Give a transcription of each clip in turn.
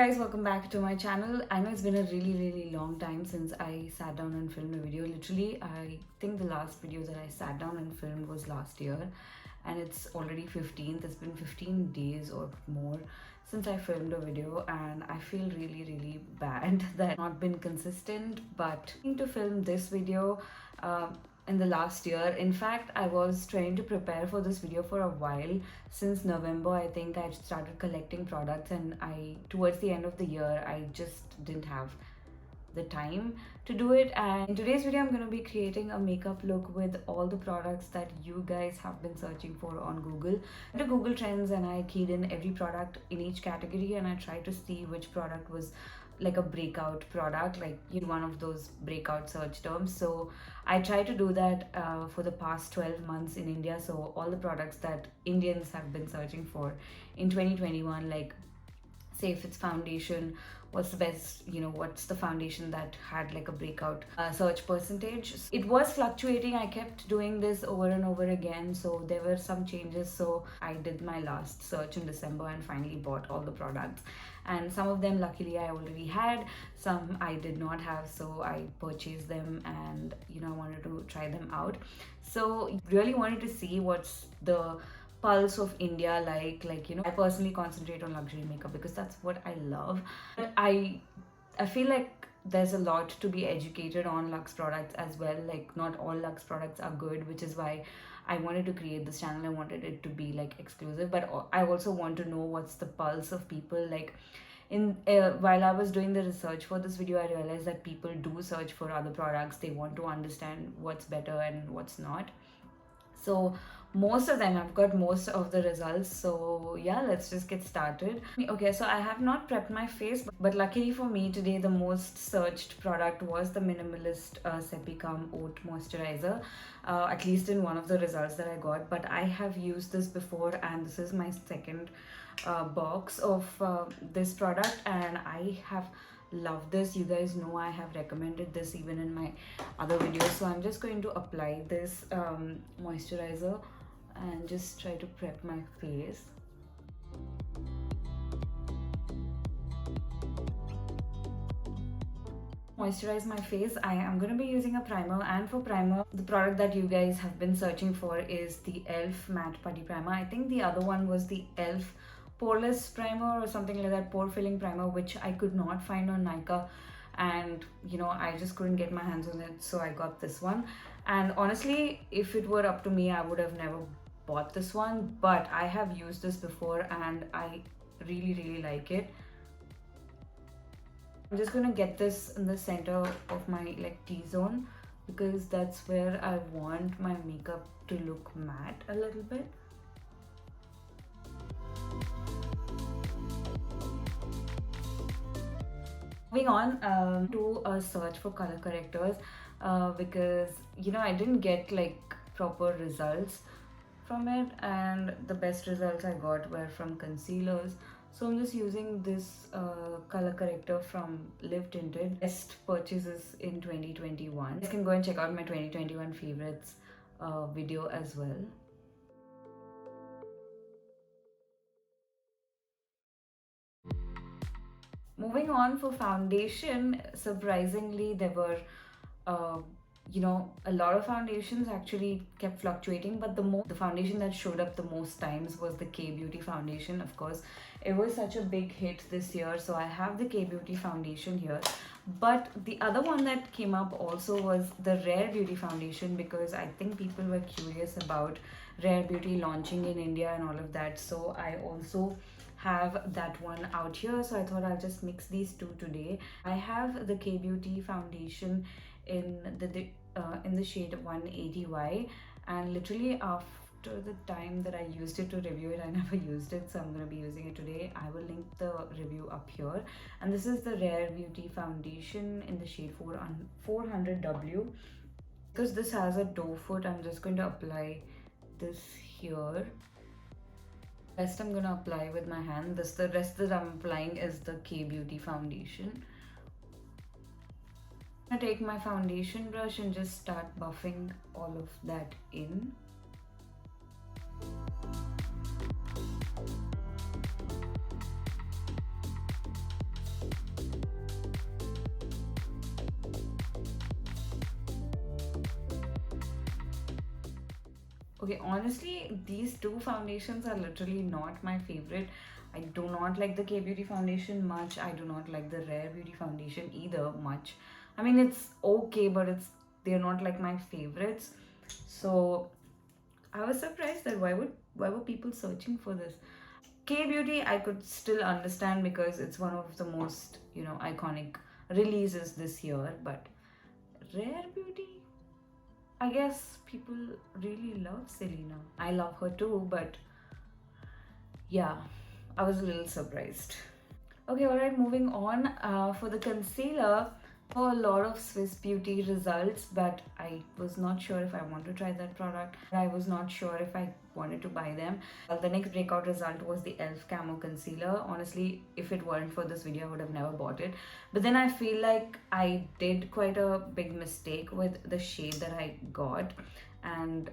guys, welcome back to my channel. I know it's been a really long time since I sat down and filmed a video. Literally, I think the last video that I sat down and filmed was last year, and it's already 15th. It's been 15 days or more since I filmed a video, and I feel really bad that I've not been consistent. But to film this video in the last year. In fact, I was trying to prepare for this video for a while. Since November, I think I started collecting products, and towards the end of the year, I just didn't have the time to do it. And in today's video, I'm going to be creating a makeup look with all the products that you guys have been searching for on Google. I went to Google Trends and I keyed in every product in each category, and I tried to see which product was like a breakout product, like one of those breakout search terms. So I try to do that for the past 12 months in India. So all the products that Indians have been searching for in 2021, like say if it's foundation, what's the best, what's the foundation that had like a breakout search percentage. It was fluctuating. I kept doing this over and over again, so there were some changes. So I did my last search in December and finally bought all the products, and some of them luckily I already had, some I did not have, so I purchased them, and I wanted to try them out. So really wanted to see what's the pulse of India like. I personally concentrate on luxury makeup because that's what I love. But I feel like there's a lot to be educated on Lux products as well. Like not all Lux products are good, which is why I wanted to create this channel. I wanted it to be like exclusive, but I also want to know what's the pulse of people. Like while I was doing the research for this video, I realized that people do search for other products. They want to understand what's better and what's not. So most of them, I've got most of the results. So yeah, let's just get started. Okay, so I have not prepped my face, but luckily for me today, the most searched product was the Minimalist Sepicalm Oat Moisturizer, at least in one of the results that I got. But I have used this before, and this is my second box of this product, and I have love this. You guys know I have recommended this even in my other videos. So I'm just going to apply this moisturizer and just try to prep my face. Moisturize my face. I am going to be using a primer, and for primer, the product that you guys have been searching for is the Ee.l.f matte putty primer. I think the other one was the Ee.l.f poreless primer or something like that, pore filling primer, which I could not find on Nicka, and I just couldn't get my hands on it, so I got this one. And honestly, if it were up to me, I would have never bought this one, but I have used this before and I really like it. I'm just gonna get this in the center of my T-zone because that's where I want my makeup to look matte a little bit. Moving on to a search for color correctors because I didn't get proper results from it, and the best results I got were from concealers. So I'm just using this color corrector from Live Tinted. Best purchases in 2021. You can go and check out my 2021 favorites video as well. Moving on for foundation, surprisingly there were a lot of foundations actually kept fluctuating, but the foundation that showed up the most times was the K-Beauty foundation. Of course, it was such a big hit this year, so I have the K-Beauty foundation here. But the other one that came up also was the Rare Beauty foundation, because I think people were curious about Rare Beauty launching in India and all of that. So I also have that one out here, so I thought I'll just mix these two today. I have the K-Beauty foundation in the shade 180Y, and literally after the time that I used it to review it, I never used it, so I'm going to be using it today. I will link the review up here. And this is the Rare Beauty foundation in the shade 400W. Because this has a doe foot, I'm just going to apply this here. Rest I'm gonna apply with my hand. The rest that I'm applying is the K-Beauty foundation. I'm gonna take my foundation brush and just start buffing all of that in. Okay, honestly, these two foundations are literally not my favorite. I do not like the K Beauty foundation much. I do not like the Rare Beauty foundation either much. I mean, it's okay, but they're not like my favorites. So I was surprised that why were people searching for this? K Beauty I could still understand because it's one of the most, iconic releases this year, but Rare Beauty, I guess people really love Selena. I love her too, but yeah, I was a little surprised. Okay, alright, moving on. For the concealer, for a lot of Swiss Beauty results, but I was not sure if I want to try that product. I was not sure if I wanted to buy them. The next breakout result was the e.l.f. Camo Concealer. Honestly, if it weren't for this video, I would have never bought it. But then I feel like I did quite a big mistake with the shade that I got. And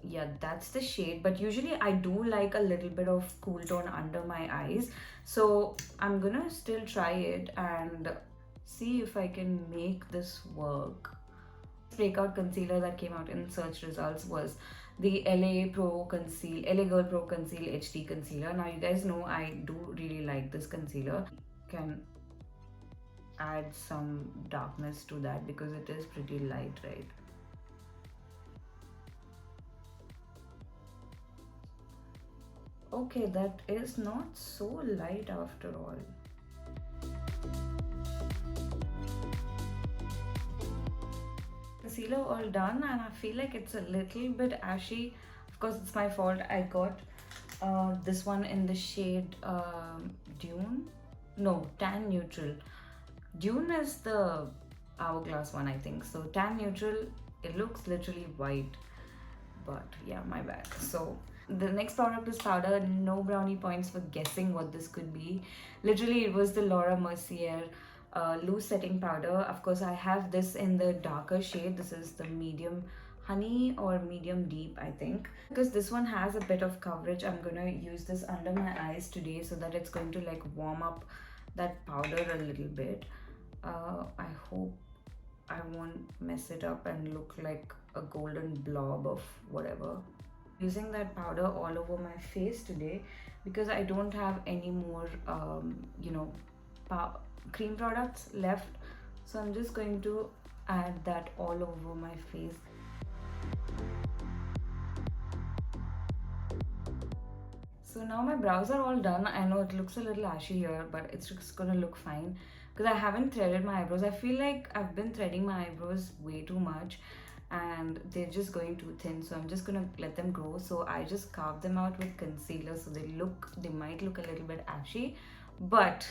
yeah, that's the shade, but usually I do like a little bit of cool tone under my eyes, so I'm gonna still try it and see if I can make this work. Breakout concealer that came out in search results was the LA Girl Pro Conceal HD concealer. Now you guys know I do really like this concealer. Can add some darkness to that because it is pretty light, right? Okay, that is not so light after all. Concealer all done, and I feel like it's a little bit ashy. Of course, it's my fault. I got this one in the shade Dune. No, Tan Neutral. Dune is the hourglass one, I think. So Tan Neutral, it looks literally white. But yeah, my bad. So the next product is powder. No brownie points for guessing what this could be. Literally, it was the Laura Mercier loose setting powder. Of course, I have this in the darker shade. This is the medium honey or medium deep, I think. Because this one has a bit of coverage, I'm gonna use this under my eyes today so that it's going to like warm up that powder a little bit. I hope I won't mess it up and look like a golden blob of whatever. Using that powder all over my face today because I don't have any more cream products left, so I'm just going to add that all over my face. So now my brows are all done. I know it looks a little ashy here, but it's just gonna look fine because I haven't threaded my eyebrows. I feel like I've been threading my eyebrows way too much and they're just going too thin, so I'm just gonna let them grow. So I just carved them out with concealer, so they might look a little bit ashy, but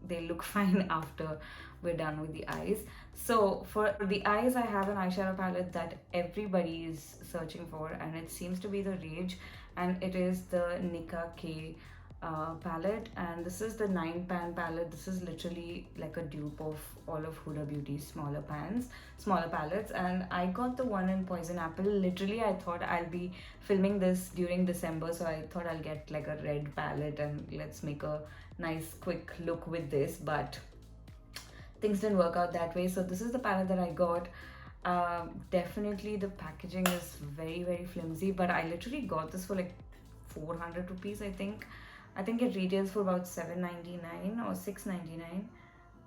they look fine after we're done with the eyes. So for the eyes, I have an eyeshadow palette that everybody is searching for and it seems to be the rage, and it is the Nicka K palette, and this is the 9-pan palette. This is literally like a dupe of all of Huda Beauty's smaller palettes, and I got the one in Poison Apple. Literally, I thought I'll be filming this during December, so I thought I'll get like a red palette and let's make a nice quick look with this, but things didn't work out that way. So this is the palette that I got. Definitely the packaging is very, very flimsy, but I literally got this for like 400 rupees, I think. I think it retails for about $7.99 or $6.99.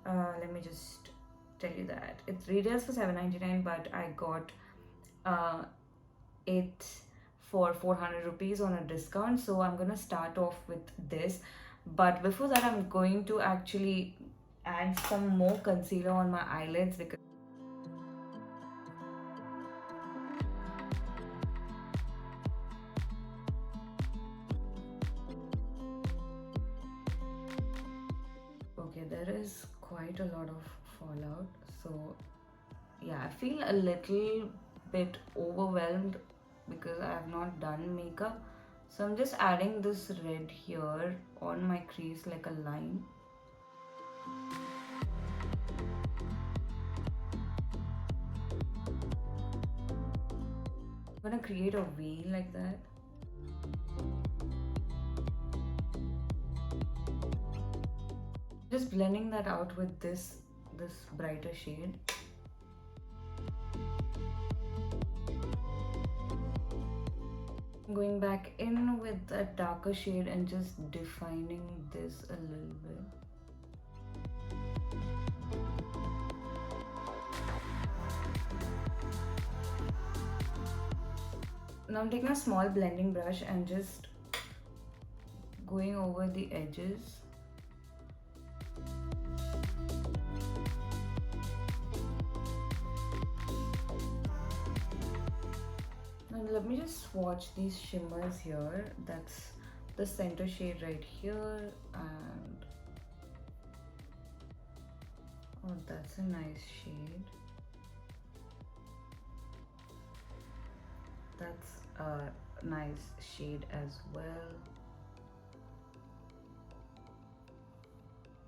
Let me just tell you that. It retails for $7.99, but I got it for 400 rupees on a discount. So I'm gonna start off with this. But before that, I'm going to actually add some more concealer on my eyelids because there is quite a lot of fallout. So yeah, I feel a little bit overwhelmed because I have not done makeup. So I'm just adding this red here on my crease like a line. I'm gonna create a V like that. Just blending that out with this brighter shade. Going back in with a darker shade and just defining this a little bit. Now I'm taking a small blending brush and just going over the edges. Now let me just swatch these shimmers here. That's the center shade right here, and oh, that's a nice shade. That's a nice shade as well.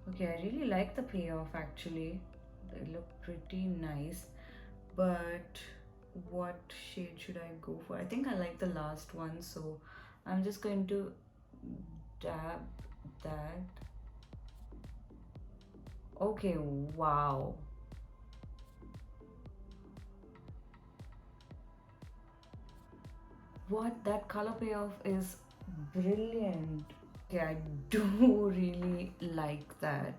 Okay, I really like the payoff actually. They look pretty nice, but what shade should I go for? I think I like the last one, so I'm just going to dab that. Okay, wow. What, that color payoff is brilliant. Okay, I do really like that.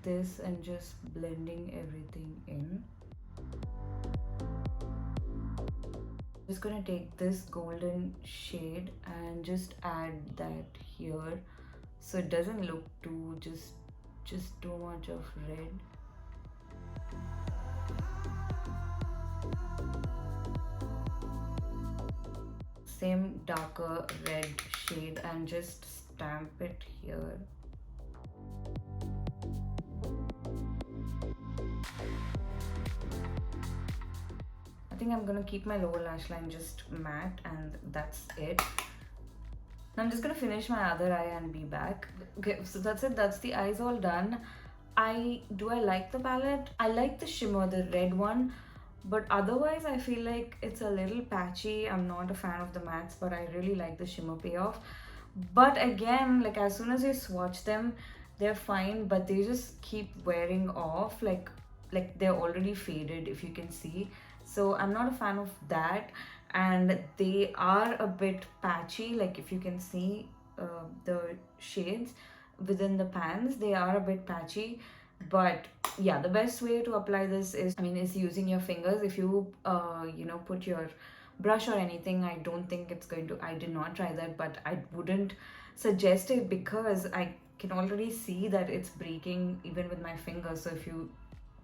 This and just blending everything in. Just gonna take this golden shade and just add that here, so it doesn't look too just too much of red. Same darker red shade and just stamp it here. I think I'm gonna keep my lower lash line just matte, and that's it. Now I'm just gonna finish my other eye and be back. Okay, so that's it. That's the eyes all done. I like the palette. I like the shimmer, the red one, but otherwise I feel like it's a little patchy. I'm not a fan of the mattes, but I really like the shimmer payoff. But again, like as soon as you swatch them, they're fine, but they just keep wearing off, like they're already faded, if you can see. So I'm not a fan of that, and they are a bit patchy, like if you can see the shades within the pans, they are a bit patchy. But yeah, the best way to apply this is, is using your fingers. If you put your brush or anything, I don't think it's going to, I did not try that, but I wouldn't suggest it because I can already see that it's breaking even with my fingers. So if you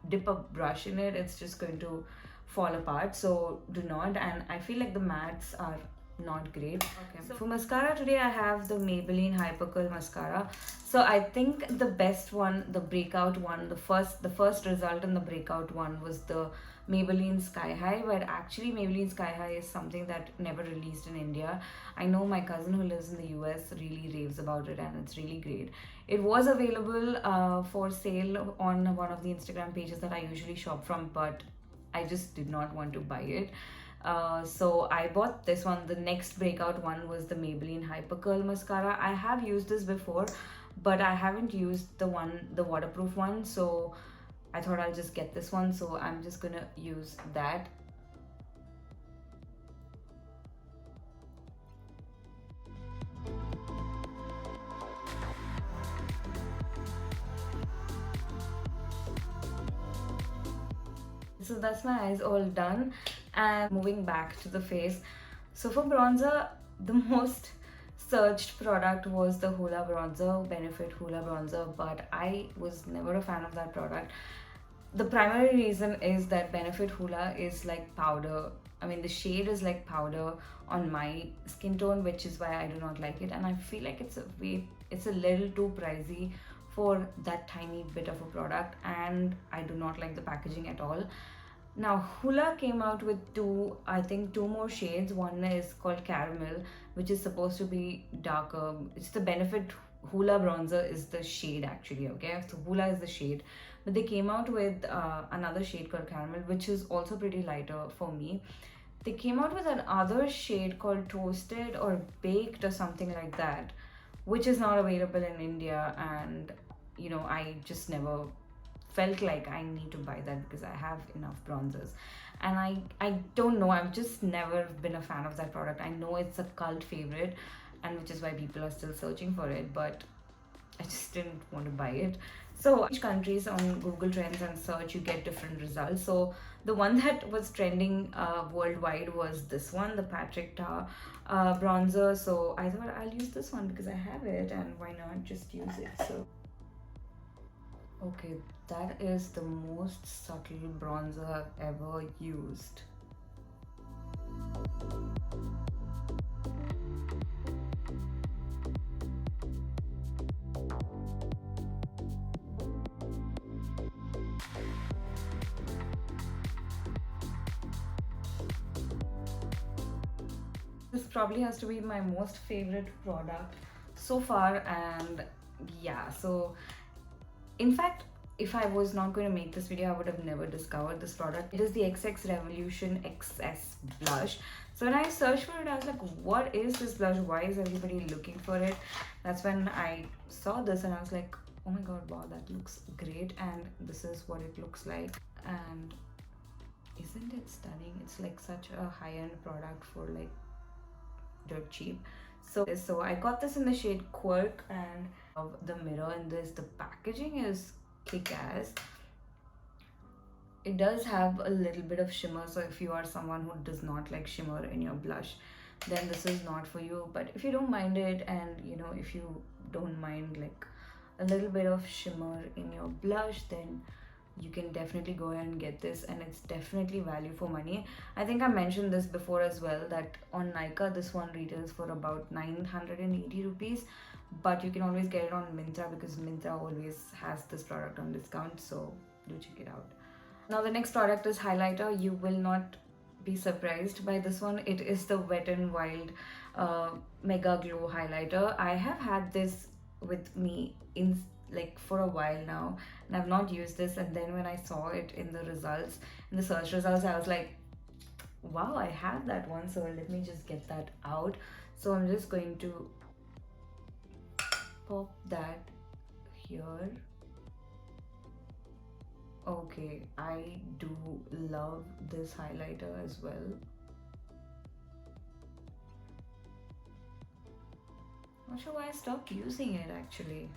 dip a brush in it, it's just going to fall apart, so do not. And I feel like the mattes are not great. Okay, so for mascara today I have the Maybelline Hyper Curl mascara. So I think the best one, the breakout one, the first result in the breakout one was the Maybelline Sky High, but actually Maybelline Sky High is something that never released in India. I know my cousin who lives in the US really raves about it, and it's really great. It was available for sale on one of the Instagram pages that I usually shop from, but I just did not want to buy it. So I bought this one. The next breakout one was the Maybelline Hyper Curl mascara. I have used this before, but I haven't used the waterproof one, so I thought I'll just get this one. So I'm just gonna use that. So that's my eyes all done, and moving back to the face. So for bronzer, the most searched product was the Hoola bronzer, Benefit Hoola bronzer, but I was never a fan of that product. The primary reason is that Benefit Hoola is like powder. The shade is like powder on my skin tone, which is why I do not like it, and I feel like it's a little too pricey for that tiny bit of a product, and I do not like the packaging at all. Now Hoola came out with two more shades. One is called Caramel, which is supposed to be darker. It's the Benefit Hoola bronzer is the shade actually, okay? So Hoola is the shade. But they came out with another shade called Caramel, which is also pretty lighter for me. They came out with another shade called Toasted or Baked or something like that, which is not available in India, and I just never felt like I need to buy that because I have enough bronzers. And I don't know, I've just never been a fan of that product. I know it's a cult favorite, and which is why people are still searching for it, but I just didn't want to buy it. So each countries on Google Trends and search, you get different results. So the one that was trending worldwide was this one, the Patrick Tar bronzer. So I thought I'll use this one because I have it, and why not just use it. So okay, that is the most subtle bronzer I've ever used. This probably has to be my most favorite product so far. And yeah, so in fact, if I was not going to make this video, I would have never discovered this product. It is the XX Revolution Xxcess blush. So when I searched for it, I was like, what is this blush? Why is everybody looking for it? That's when I saw this and I was like, oh my god, wow, that looks great. And this is what it looks like. And isn't it stunning? It's like such a high-end product for like dirt cheap. So I got this in the shade Quirk, and the mirror in this, the packaging is kick-ass. It does have a little bit of shimmer, so if you are someone who does not like shimmer in your blush, then this is not for you. But if you don't mind it, and you know, if you don't mind like a little bit of shimmer in your blush, then you can definitely go ahead and get this, and it's definitely value for money. I think I mentioned this before as well, that on Nicka this one retails for about 980 rupees, but you can always get it on Myntra because Myntra always has this product on discount, so do check it out. Now the next product is highlighter. You will not be surprised by this one. It is the Wet n Wild MegaGlo highlighter. I have had this with me in like for a while now, and I've not used this, and then when I saw it in the results, in the search results, I was like, wow, I have that one, so let me just get that out. So I'm just going to pop that here. Okay, I do love this highlighter as well. Not sure why I stopped using it actually.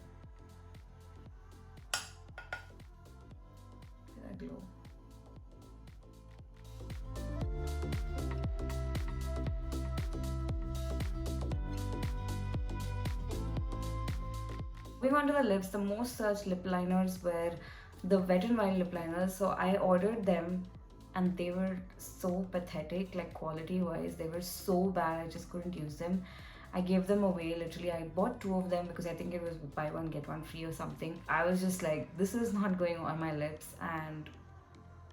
Glow. Moving on to the lips, the most searched lip liners were the Wet n Wild lip liners. So I ordered them and they were so pathetic, like quality wise, they were so bad, I just couldn't use them. I gave them away. Literally, I bought 2 of them because I think it was buy one get one free or something. I was just like, this is not going on my lips. And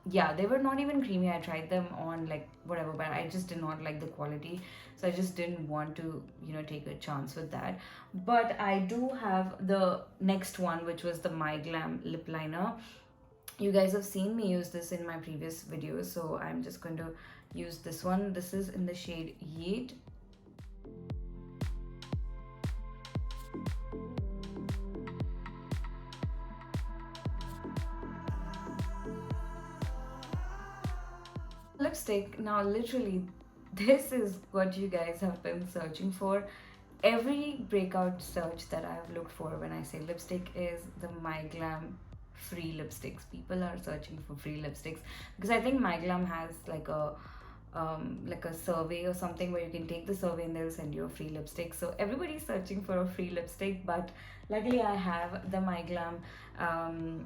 yeah, they were not even creamy. I tried them on like whatever, but I just did not like the quality, so I just didn't want to, you know, take a chance with that. But I do have the next one, which was the MyGlamm lip liner. You guys have seen me use this in my previous videos, so I'm just going to use this one. This is in the shade Yeet. Lipstick. Now literally this is what you guys have been searching for. Every breakout search that I've looked for when I say lipstick is the MyGlamm free lipsticks. People are searching for free lipsticks because I think MyGlamm has like a survey or something where you can take the survey and they'll send you a free lipstick. So everybody's searching for a free lipstick, but luckily I have the MyGlamm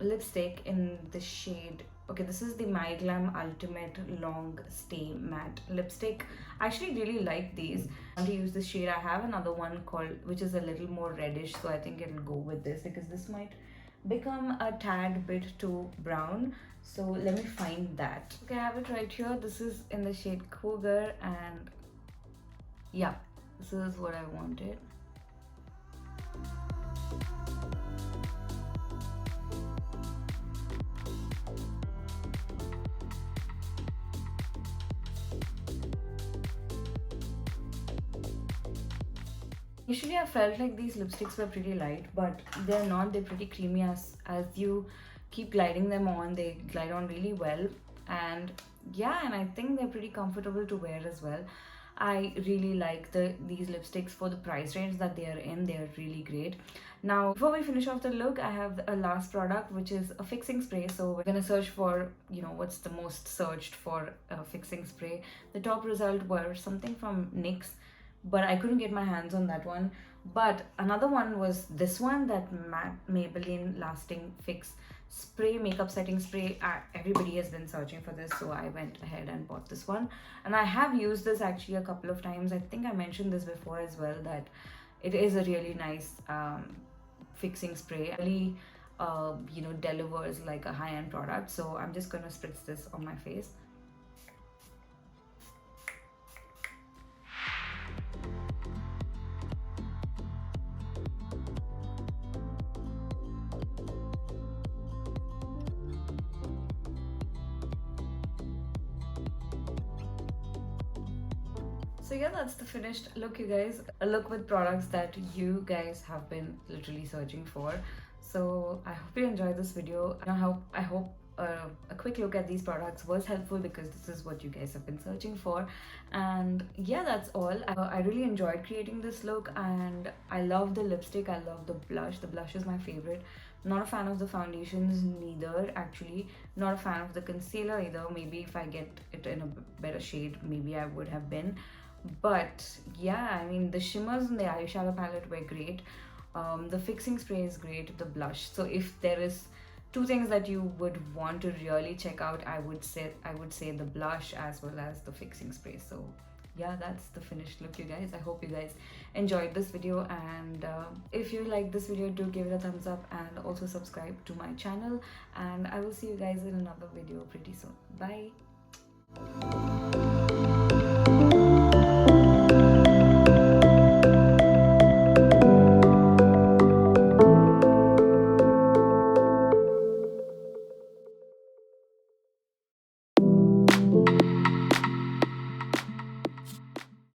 lipstick in the shade. Okay, this is the MyGlamm Ultimate Long Stay Matte Lipstick. I actually really like these. I want to use this shade. I have another one called, which is a little more reddish, so I think it'll go with this because this might become a tad bit too brown. So let me find that. Okay, I have it right here. This is in the shade Cougar, and yeah, this is what I wanted. Usually I felt like these lipsticks were pretty light, but they're not. They're pretty creamy. As you keep gliding them on. They glide on really well, and yeah, and I think they're pretty comfortable to wear as well. I really like these lipsticks for the price range that they are in. They are really great. Now, before we finish off the look, I have a last product, which is a fixing spray. So we're gonna search for, what's the most searched for fixing spray. The top result were something from NYX, but I couldn't get my hands on that one. But another one was this one, that Maybelline Lasting Fix Spray, makeup setting spray. Everybody has been searching for this, so I went ahead and bought this one. And I have used this actually a couple of times. I think I mentioned this before as well, that it is a really nice fixing spray. Really delivers like a high-end product. So I'm just gonna spritz this on my face. So yeah, that's the finished look, you guys. A look with products that you guys have been literally searching for. So I hope you enjoyed this video. I hope a quick look at these products was helpful, because this is what you guys have been searching for. And yeah, that's all. I really enjoyed creating this look, and I love the lipstick. I love the blush. The blush is my favorite. Not a fan of the foundations neither, actually. Not a fan of the concealer either. Maybe if I get it in a better shade, maybe I would have been. But yeah, I mean, the shimmers in the eyeshadow palette were great. The fixing spray is great. The blush. So if there is two things that you would want to really check out, I would say the blush as well as the fixing spray. So yeah, that's the finished look, you guys. I hope you guys enjoyed this video, and if you like this video, do give it a thumbs up and also subscribe to my channel, and I will see you guys in another video pretty soon. Bye.